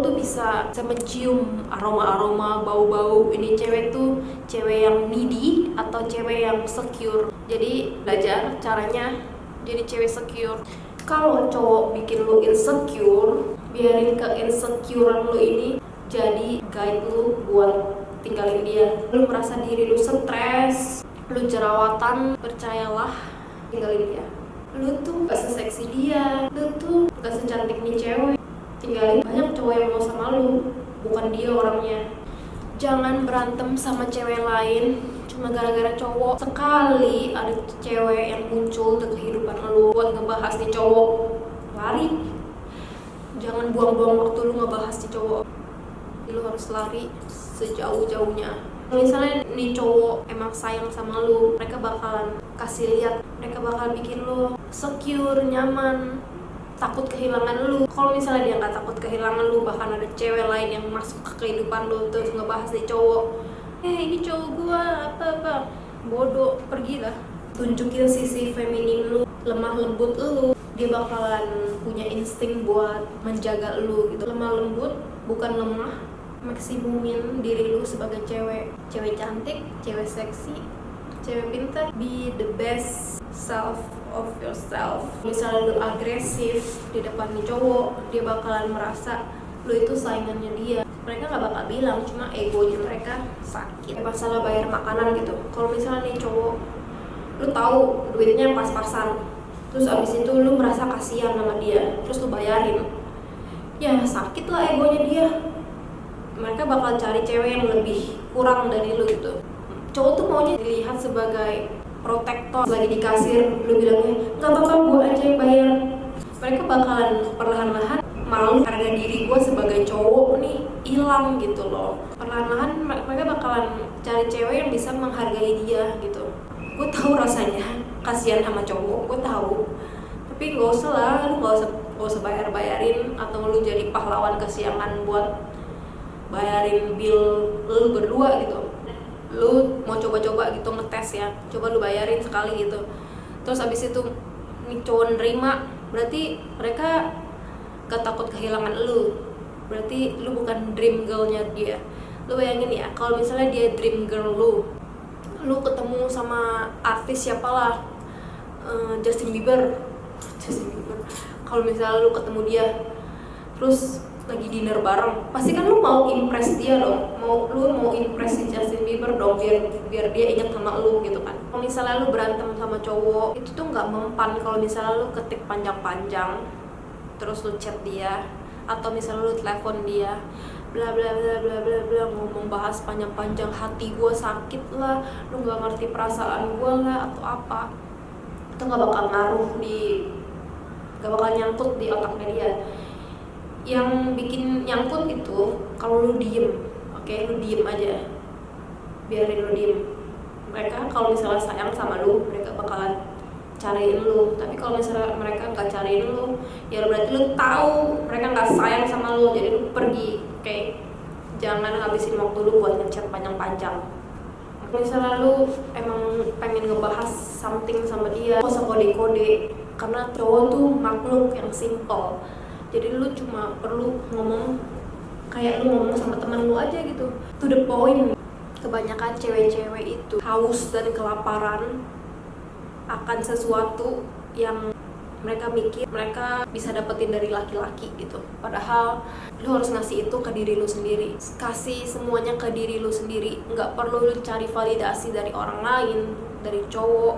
tuh bisa mencium aroma-aroma, bau-bau ini cewek tuh cewek yang needy atau cewek yang secure. Jadi belajar caranya jadi cewek secure. Kalau cowok bikin lu insecure, biarin ke insecurean lu ini jadi guide lu buat tinggalin dia. Lu merasa diri lu stres, lu jerawatan, percayalah, tinggalin dia. Lu tuh gak seseksi dia, lu tuh gak secantik nih cewek, tinggalin. Banyak cowok yang mau sama lu, bukan dia orangnya. Jangan berantem sama cewek lain cuma gara-gara cowok. Sekali ada cewek yang muncul di kehidupan lu buat ngebahas nih cowok, lari. Jangan buang-buang waktu lu ngebahas nih cowok. Lu harus lari sejauh-jauhnya. Misalnya nih cowok emang sayang sama lu, mereka bakalan kasih lihat, mereka bakal bikin lu secure, nyaman, takut kehilangan lu. Kalau misalnya dia nggak takut kehilangan lu, bahkan ada cewek lain yang masuk ke kehidupan lu terus ngebahas nih cowok, ini cowok gua apa, bodoh, pergilah. Tunjukin sisi feminim lu, lemah lembut lu. Dia bakalan punya insting buat menjaga lu gitu. Lemah lembut, bukan lemah. Maksimumin diri lu sebagai cewek cantik, cewek seksi, cewek pintar. Be the best self of yourself. Misalnya lu agresif di depan nih cowok, dia bakalan merasa lu itu saingannya dia. Mereka nggak bakal bilang, cuma egonya mereka sakit. Masalah bayar makanan gitu, kalau misalnya nih cowok lu tahu duitnya pas-pasan, terus abis itu lu merasa kasihan sama dia, terus lu bayarin, ya sakit lah egonya dia. Mereka bakal cari cewek yang lebih kurang dari lu gitu. Cowok tuh maunya dilihat sebagai protektor. Lagi di kasir, lu bilangnya nggak apa-apa, gue aja yang bayar. Mereka bakalan perlahan-lahan malu harga diri gue sebagai cowok nih hilang gitu loh. Perlahan-lahan mereka bakalan cari cewek yang bisa menghargai dia gitu. Gue tahu rasanya kasihan sama cowok, gue tahu. Tapi nggak usah lah, lu nggak usah bayarin atau lu jadi pahlawan kesiangan buat bayarin bill lu berdua gitu. Lu mau coba-coba gitu ngetes ya, coba lu bayarin sekali gitu, terus abis itu nih cowok nerima, berarti mereka gak takut kehilangan lu, berarti lu bukan dream girlnya dia. Lu bayangin ya, kalau misalnya dia dream girl lu ketemu sama artis siapalah, Justin Bieber. Kalau misalnya lu ketemu dia terus lagi dinner bareng, pasti kan lu mau impress dia dong, lu mau impress si Justin Bieber dong, biar dia ingat sama lu gitu kan. Kalau misalnya lu berantem sama cowok, itu tuh nggak mempan kalau misalnya lu ketik panjang-panjang terus lu chat dia, atau misalnya lu telepon dia bla bla bla bla bla bla, ngomong bahas panjang-panjang, hati gue sakit lah, lu nggak ngerti perasaan gue lah atau apa. Itu nggak bakal nggak bakal nyangkut di otaknya dia. Yang bikin nyangkut itu kalau lu diem, oke, lu diem aja, biarin lu diem. Mereka kalau misalnya sayang sama lu, mereka bakalan cariin lu. Tapi kalau misalnya mereka nggak cariin lu, ya berarti lu tahu mereka nggak sayang sama lu, jadi lu pergi. Oke, jangan habisin waktu lu buat ngechat panjang-panjang. Misalnya lu emang pengen ngebahas something sama dia, gak usah kode-kode, karena cowok tuh makhluk yang simple. Jadi lu cuma perlu ngomong kayak lu ngomong sama teman lu aja gitu, to the point. Kebanyakan cewek-cewek itu haus dan kelaparan akan sesuatu yang mereka mikir mereka bisa dapetin dari laki-laki gitu. Padahal lu harus ngasih itu ke diri lu sendiri. Kasih semuanya ke diri lu sendiri. Nggak perlu lu cari validasi dari orang lain, dari cowok.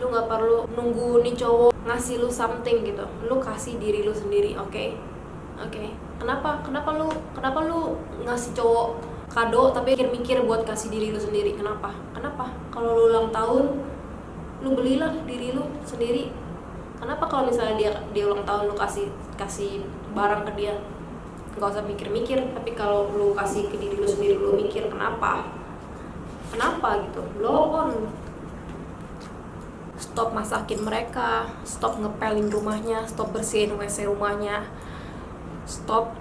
Lu nggak perlu nunggu nih cowok ngasih lu something gitu. Lu kasih diri lu sendiri, oke? Kenapa lu ngasih cowok kado tapi mikir buat kasih diri lu sendiri? Kenapa? Kalau lu ulang tahun, lu belilah diri lu sendiri. Kenapa kalau misalnya dia ulang tahun lu kasih barang ke dia? Nggak usah mikir-mikir. Tapi kalau lu kasih ke diri lu sendiri, lu mikir kenapa gitu. Blow on. Stop masakin mereka, stop ngepelin rumahnya, stop bersihin WC rumahnya, stop.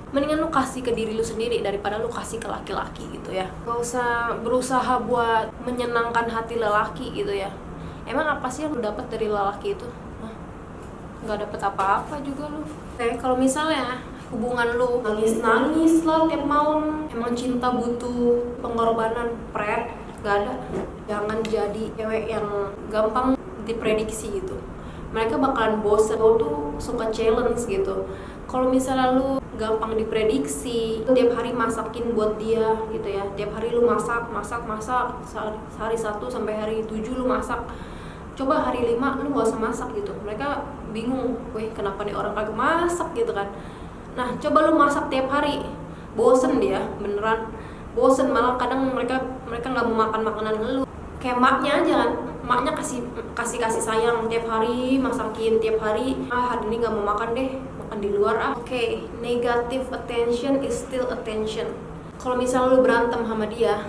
Mendingan lu kasih ke diri lu sendiri daripada lu kasih ke laki-laki gitu ya. Gak usah berusaha buat menyenangkan hati lelaki gitu ya. Emang apa sih yang lu dapat dari lelaki itu? Gak dapet apa-apa juga lu. Kalau misalnya hubungan lu nangis lah tiap malam. Emang cinta butuh pengorbanan, gak ada. Jangan jadi cewek yang gampang diprediksi gitu. Mereka bakalan bosen. Lo tuh suka challenge gitu. Kalau misalnya lu gampang diprediksi, tiap hari masakin buat dia gitu ya, tiap hari lu masak, hari 1 sampai hari 7 lu masak, coba hari 5 lu gak usah masak gitu. Mereka bingung, weh kenapa nih orang kagak masak gitu kan. Nah coba lu masak tiap hari, bosen dia, beneran bosen. Malah kadang mereka nggak mau makan makanan lu. Kayak maknya aja kan, maknya kasih sayang tiap hari, masakin tiap hari. Hari ini nggak mau makan deh, makan di luar ah. Oke, negative attention is still attention. Kalau misalnya lu berantem sama dia,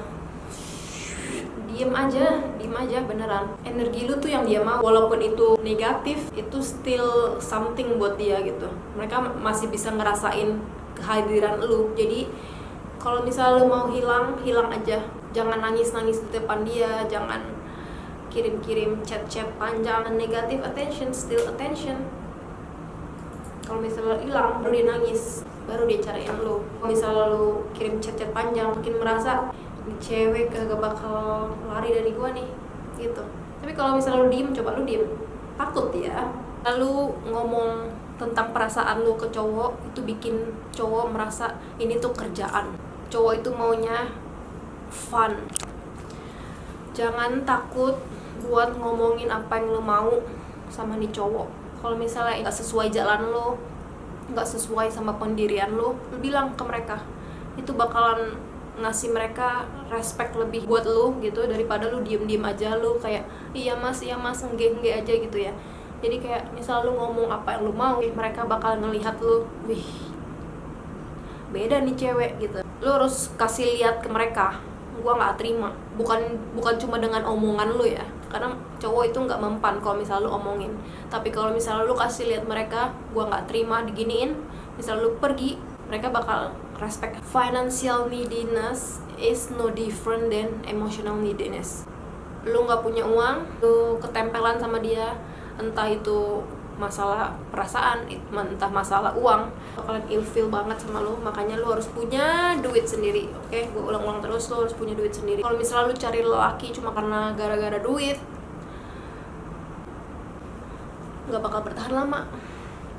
diem aja beneran. Energi lu tuh yang dia mau, walaupun itu negatif, itu still something buat dia gitu. Mereka masih bisa ngerasain kehadiran lu. Jadi kalau misalnya lu mau hilang aja. Jangan nangis di depan dia, jangan kirim chat panjang. Negative attention still attention. Kalau misalnya hilang, baru dia nangis, baru dia cariin lu. Kalau misalnya lu kirim chat panjang, mungkin merasa cewek kagak bakal lari dari gua nih gitu. Tapi kalau misalnya lu diem, coba lu diem, takut ya. Lalu ngomong tentang perasaan lu ke cowok, itu bikin cowok merasa ini tuh kerjaan. Cowok itu maunya fun. Jangan takut buat ngomongin apa yang lu mau sama nih cowok. Kalau misalnya nggak sesuai jalan lu, nggak sesuai sama pendirian lu bilang ke mereka. Itu bakalan ngasih mereka respect lebih buat lu gitu, daripada lu diem aja, lu kayak iya mas enggak aja gitu ya. Jadi kayak misal lu ngomong apa yang lu mau, mereka bakal ngelihat lu, wih beda nih cewek gitu. Lu harus kasih lihat ke mereka, gua nggak terima. Bukan cuma dengan omongan lu ya, karena cowok itu nggak mempan kalau misalnya lu omongin. Tapi kalau misalnya lu kasih lihat mereka, gua nggak terima diginiin, misal lu pergi, mereka bakal respect. Financial neediness is no different than emotional neediness. Lu nggak punya uang, lu ketempelan sama dia, entah itu masalah perasaan, entah masalah uang, bakalan ilfeel banget sama lu. Makanya lu harus punya duit sendiri. Oke, gue ulang-ulang terus, lu harus punya duit sendiri. Kalau misalnya lu cari lelaki cuma karena gara-gara duit, nggak bakal bertahan lama.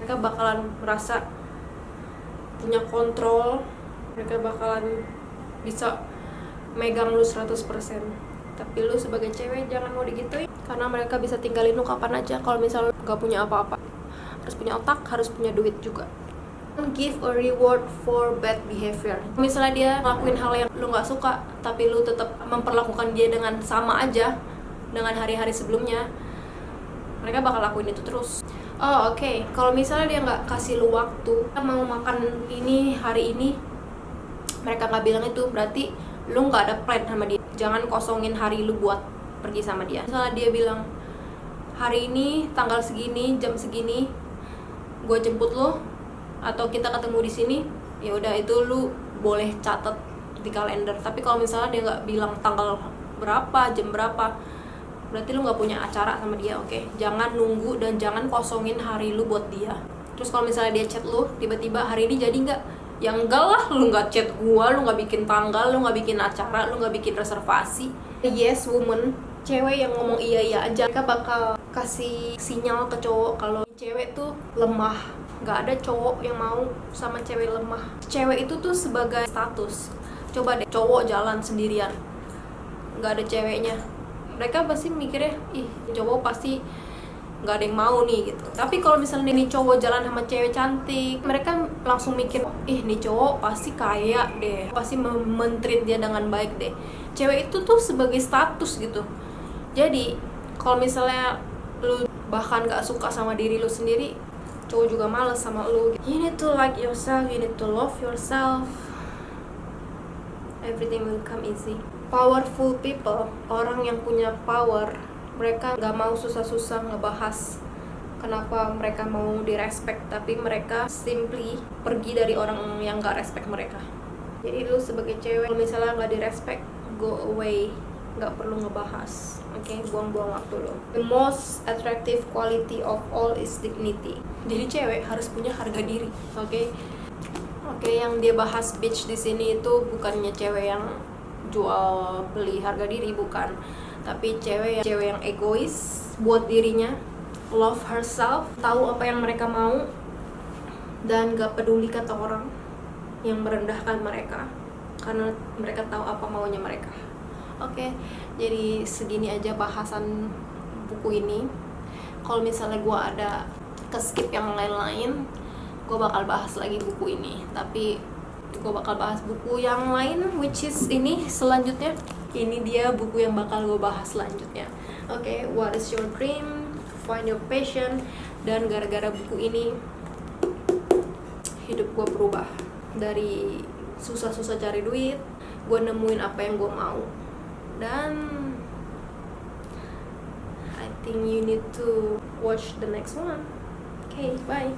Mereka bakalan merasa punya kontrol, mereka bakalan bisa megang lu 100%. Tapi lu sebagai cewek jangan mau digituin, karena mereka bisa tinggalin lu kapan aja. Kalau misalnya lu gak punya apa-apa, harus punya otak, harus punya duit juga. Give a reward for bad behavior. Misalnya dia ngelakuin hal yang lu gak suka, tapi lu tetap memperlakukan dia dengan sama aja dengan hari-hari sebelumnya, mereka bakal lakuin itu terus. Oke. Kalau misalnya dia gak kasih lu waktu, mau makan ini hari ini, mereka gak bilang itu, berarti lu gak ada plan sama dia. Jangan kosongin hari lu buat pergi sama dia. Misalnya dia bilang, hari ini tanggal segini, jam segini, gue jemput lo, atau kita ketemu di sini, ya udah itu lu boleh catat di kalender. Tapi kalau misalnya dia nggak bilang tanggal berapa, jam berapa, berarti lu nggak punya acara sama dia. Oke? Jangan nunggu dan jangan kosongin hari lu buat dia. Terus kalau misalnya dia chat lu, tiba-tiba hari ini jadi nggak? Ya enggak lah, lu nggak chat gua, lu nggak bikin tanggal, lu nggak bikin acara, lu nggak bikin reservasi. Yes woman, cewek yang ngomong iya aja, mereka bakal kasih sinyal ke cowok kalau cewek tuh lemah. Nggak ada cowok yang mau sama cewek lemah. Cewek itu tuh sebagai status. Coba deh cowok jalan sendirian, nggak ada ceweknya, mereka pasti mikirnya, ih cowok pasti nggak ada yang mau nih gitu. Tapi kalau misalnya nih cowok jalan sama cewek cantik, mereka langsung mikir, ih nih cowok pasti kaya deh, pasti mentreat dia dengan baik deh. Cewek itu tuh sebagai status gitu. Jadi kalau misalnya lu bahkan nggak suka sama diri lu sendiri, cowok juga males sama lu. You need to like yourself, you need to love yourself, everything will come easy. Powerful people, orang yang punya power, mereka gak mau susah-susah ngebahas kenapa mereka mau direspect, tapi mereka simply pergi dari orang yang gak respect mereka. Jadi lu sebagai cewek, kalau misalnya gak direspect, go away, gak perlu ngebahas. Oke, buang-buang waktu lo. The most attractive quality of all is dignity. Jadi cewek harus punya harga diri. Oke? Oke, yang dia bahas bitch di sini itu bukannya cewek yang jual beli harga diri, bukan, tapi cewek yang egois buat dirinya, love herself, tahu apa yang mereka mau dan gak peduli kata orang yang merendahkan mereka karena mereka tahu apa maunya mereka. Oke, jadi segini aja bahasan buku ini. Kalau misalnya gue ada skip yang lain-lain, gue bakal bahas lagi buku ini, tapi gue bakal bahas buku yang lain, which is ini selanjutnya. Ini dia buku yang bakal gue bahas selanjutnya. Oke, what is your dream, find your passion. Dan gara-gara buku ini hidup gue berubah. Dari susah-susah cari duit, gue nemuin apa yang gue mau. Dan I think you need to watch the next one. Okay, bye.